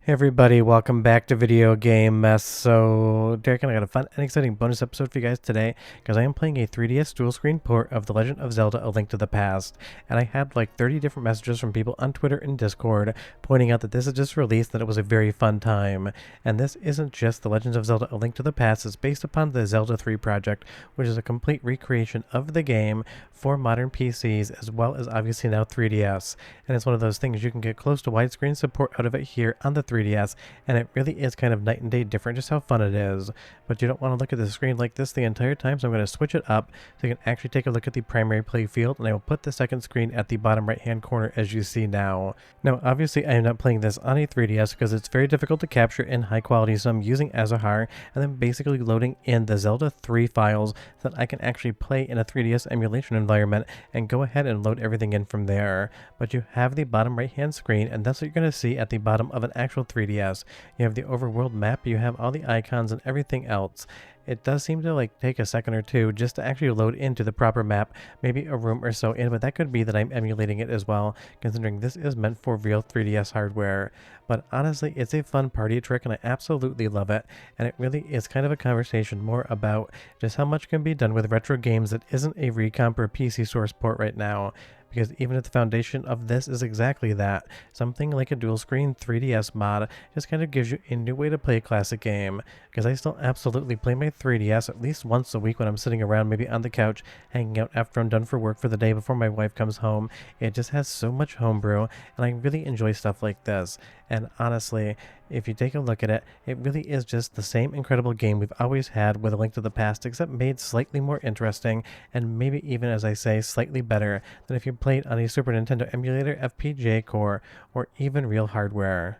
Hey everybody, welcome back to Video Game Mess. So, Derek and I got a fun and exciting bonus episode for you guys today because I am playing a 3DS dual screen port of The Legend of Zelda: A Link to the Past. And I had like 30 different messages from people on Twitter and Discord pointing out that this is just released, that it was a very fun time. And this isn't just The Legend of Zelda: A Link to the Past, it's based upon the Zelda 3 project, which is a complete recreation of the game for modern PCs as well as obviously now 3DS. And it's one of those things you can get close to widescreen support out of it here on the 3DS, and it really is kind of night and day different just how fun it is. But you don't want to look at the screen like this the entire time, so I'm going to switch it up so you can actually take a look at the primary play field, and I will put the second screen at the bottom right hand corner as you see now. Now obviously I am not playing this on a 3DS because it's very difficult to capture in high quality, so I'm using Azahar and then basically loading in the Zelda 3 files so that I can actually play in a 3DS emulation environment and go ahead and load everything in from there. But you have the bottom right hand screen, and that's what you're going to see at the bottom of an actual 3DS. You have the overworld map, you have all the icons and everything else. It does seem to like take a second or two just to actually load into the proper map, maybe a room or so in, but that could be that I'm emulating it as well, considering this is meant for real 3DS hardware. But honestly, it's a fun party trick and I absolutely love it, and it really is kind of a conversation more about just how much can be done with retro games that isn't a recomp or PC source port right now. Because even if the foundation of this is exactly that, something like a dual screen 3DS mod just kind of gives you a new way to play a classic game. Because I still absolutely play my 3DS at least once a week when I'm sitting around, maybe on the couch, hanging out after I'm done for work for the day before my wife comes home. It just has so much homebrew, and I really enjoy stuff like this. And honestly, if you take a look at it, it really is just the same incredible game we've always had with A Link to the Past, except made slightly more interesting, and maybe even, as I say, slightly better than if you played on a Super Nintendo emulator, FPGA core, or even real hardware.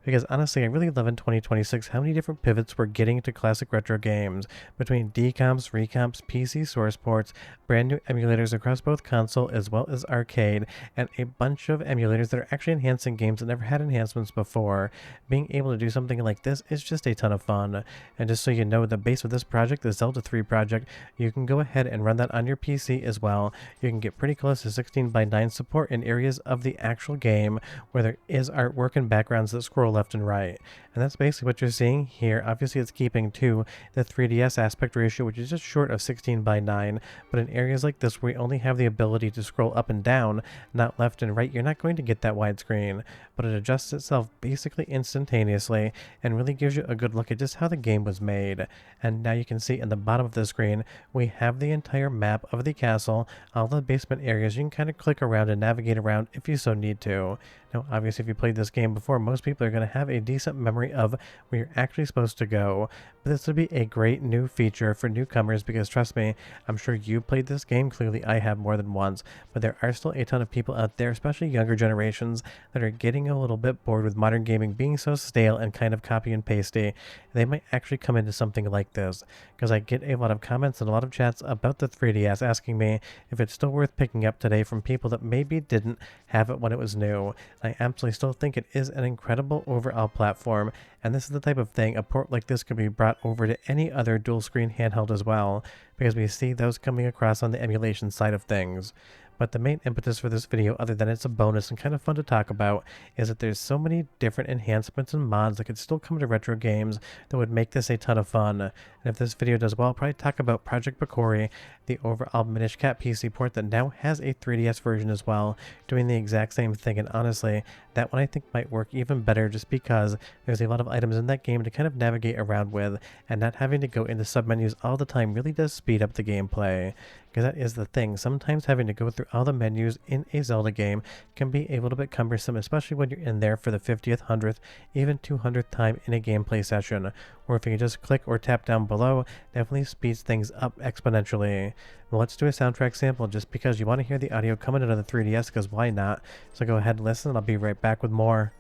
Because honestly, I really love in 2026 how many different pivots we're getting to classic retro games, between decomps, recomps, PC source ports, brand new emulators across both console as well as arcade, and a bunch of emulators that are actually enhancing games that never had enhancements before. Being able to do something like this is just a ton of fun. And just so you know, the base of this project, the Zelda 3 project, you can go ahead and run that on your PC as well. You can get pretty close to 16:9 support in areas of the actual game where there is artwork and backgrounds that scroll left and right. And that's basically what you're seeing here. Obviously it's keeping to the 3DS aspect ratio, which is just short of 16:9, but in areas like this where we only have the ability to scroll up and down, not left and right, you're not going to get that widescreen. But it adjusts itself basically instantaneously and really gives you a good look at just how the game was made. And now you can see in the bottom of the screen we have the entire map of the castle, all the basement areas. You can kind of click around and navigate around if you so need to. Now obviously if you played this game before, most people are going to have a decent memory of where you're actually supposed to go, but this would be a great new feature for newcomers because trust me, I'm sure you played this game, clearly I have more than once, but there are still a ton of people out there, especially younger generations, that are getting a little bit bored with modern gaming being so stale and kind of copy and pasty. They might actually come into something like this, because I get a lot of comments and a lot of chats about the 3DS asking me if it's still worth picking up today from people that maybe didn't have it when it was new. I absolutely still think it is an incredible overall platform, and this is the type of thing, a port like this could be brought over to any other dual screen handheld as well, because we see those coming across on the emulation side of things. But the main impetus for this video, other than it's a bonus and kind of fun to talk about, is that there's so many different enhancements and mods that could still come to retro games that would make this a ton of fun. And if this video does well, I'll probably talk about Project Bakori, the overall Minish Cap PC port that now has a 3DS version as well, doing the exact same thing. And honestly, that one I think might work even better just because there's a lot of items in that game to kind of navigate around with, and not having to go into submenus all the time really does speed up the gameplay. Because that is the thing, sometimes having to go through all the menus in a Zelda game can be a little bit cumbersome, especially when you're in there for the 50th, 100th, even 200th time in a gameplay session. Or if you can just click or tap down below, definitely speeds things up exponentially. Well, let's do a soundtrack sample just because you want to hear the audio coming out of the 3DS, because why not? So go ahead and listen, and I'll be right back with more.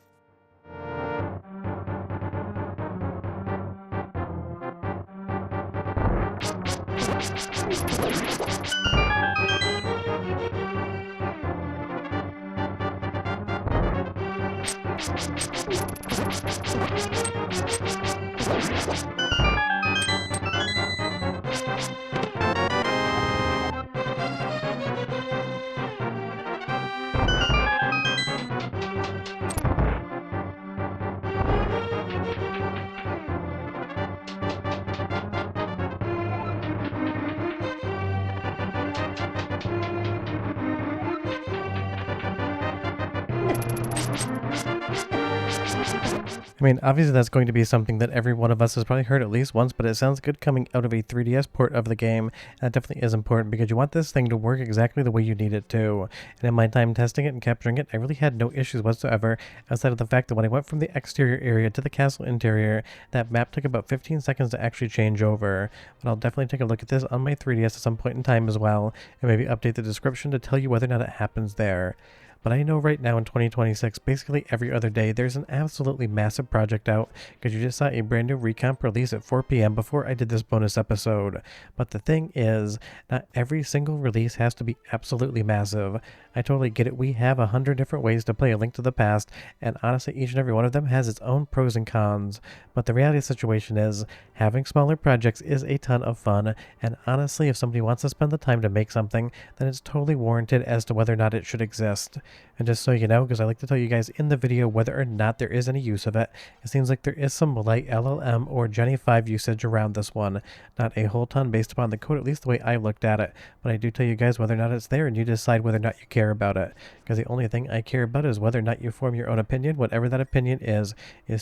I mean, obviously that's going to be something that every one of us has probably heard at least once, but it sounds good coming out of a 3DS port of the game. And that definitely is important because you want this thing to work exactly the way you need it to. And in my time testing it and capturing it, I really had no issues whatsoever, outside of the fact that when I went from the exterior area to the castle interior, that map took about 15 seconds to actually change over. But I'll definitely take a look at this on my 3DS at some point in time as well, and maybe update the description to tell you whether or not it happens there. But I know right now in 2026, basically every other day, there's an absolutely massive project out because you just saw a brand new recomp release at 4 p.m. before I did this bonus episode. But the thing is, not every single release has to be absolutely massive. I totally get it. We have 100 different ways to play A Link to the Past, and honestly, each and every one of them has its own pros and cons. But the reality of the situation is, having smaller projects is a ton of fun, and honestly, if somebody wants to spend the time to make something, then it's totally warranted as to whether or not it should exist. And just so you know, because I like to tell you guys in the video whether or not there is any use of it, it seems like there is some light LLM or Jenny 5 usage around this one. Not a whole ton based upon the code, at least the way I looked at it, but I do tell you guys whether or not it's there, and you decide whether or not you care about it. Because the only thing I care about is whether or not you form your own opinion. Whatever that opinion is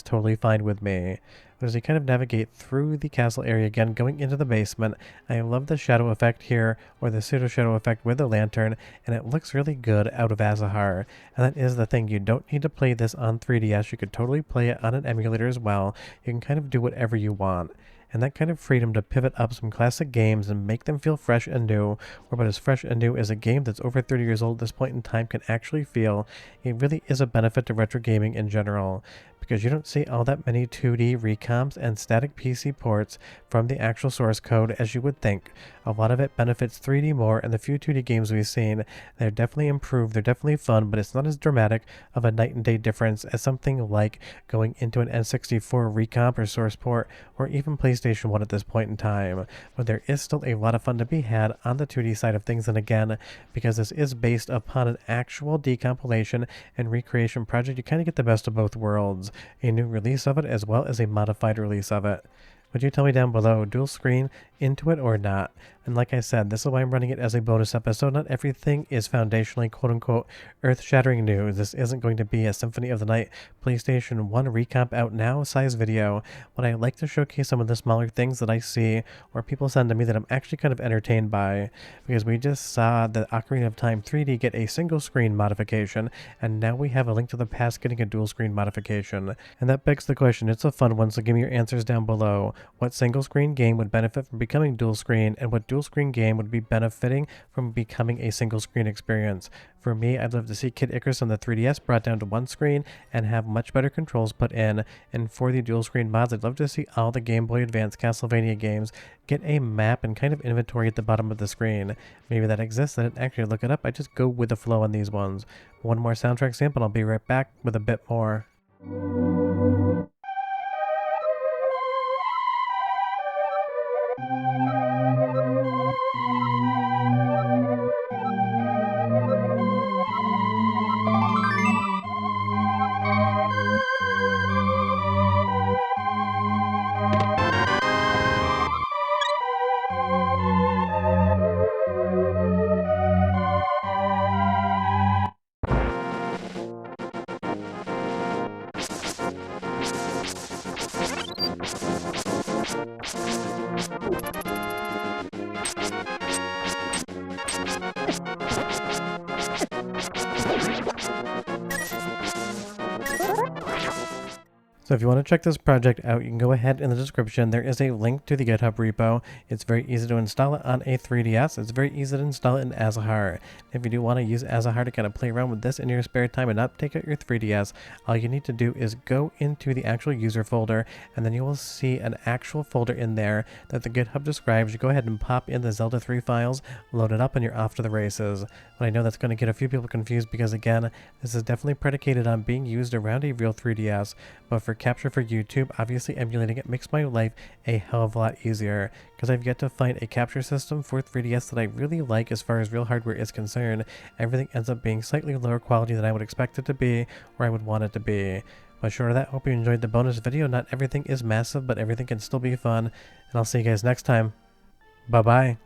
totally fine with me. But as you kind of navigate through the castle area again, going into the basement, I love the shadow effect here, or the pseudo shadow effect with the lantern, and it looks really good out of Azahar. And that is the thing, you don't need to play this on 3DS, you could totally play it on an emulator as well. You can kind of do whatever you want. And that kind of freedom to pivot up some classic games and make them feel fresh and new, or about as fresh and new as a game that's over 30 years old at this point in time can actually feel, it really is a benefit to retro gaming in general. Because you don't see all that many 2D recomps and static PC ports from the actual source code as you would think. A lot of it benefits 3D more, and the few 2D games we've seen, they're definitely improved, they're definitely fun, but it's not as dramatic of a night and day difference as something like going into an N64 recomp or source port, or even PlayStation 1 at this point in time. But there is still a lot of fun to be had on the 2D side of things, and again, because this is based upon an actual decompilation and recreation project, you kind of get the best of both worlds. A new release of it as well as a modified release of it. Would you tell me down below, dual screen, into it or not? And like I said, this is why I'm running it as a bonus episode. Not everything is foundationally quote-unquote earth-shattering new. This isn't going to be a Symphony of the Night PlayStation 1 recomp out now size video, but I like to showcase some of the smaller things that I see or people send to me that I'm actually kind of entertained by. Because we just saw the Ocarina of Time 3D get a single screen modification, and now we have A Link to the Past getting a dual screen modification. And that begs the question, it's a fun one, so give me your answers down below. What single screen game would benefit from becoming dual screen, and what dual screen game would be benefiting from becoming a single screen experience? For me, I'd love to see Kid Icarus on the 3DS brought down to one screen and have much better controls put in. And for the dual screen mods, I'd love to see all the Game Boy Advance Castlevania games get a map and kind of inventory at the bottom of the screen. Maybe that exists, I didn't actually look it up, I just go with the flow on these ones. One more soundtrack sample and I'll be right back with a bit more. So if you want to check this project out, you can go ahead in the description. There is a link to the GitHub repo. It's very easy to install it on a 3DS. It's very easy to install it in Azahar. If you do want to use Azahar to kind of play around with this in your spare time and not take out your 3DS, all you need to do is go into the actual user folder, and then you will see an actual folder in there that the GitHub describes. You go ahead and pop in the Zelda 3 files, load it up, and you're off to the races. But I know that's going to get a few people confused because, again, this is definitely predicated on being used around a real 3DS, but for capture for YouTube, obviously emulating it makes my life a hell of a lot easier, because I've yet to find a capture system for 3DS that I really like as far as real hardware is concerned. Everything ends up being slightly lower quality than I would expect it to be, or I would want it to be. But short of that, hope you enjoyed the bonus video. Not everything is massive, but everything can still be fun, and I'll see you guys next time. Bye bye.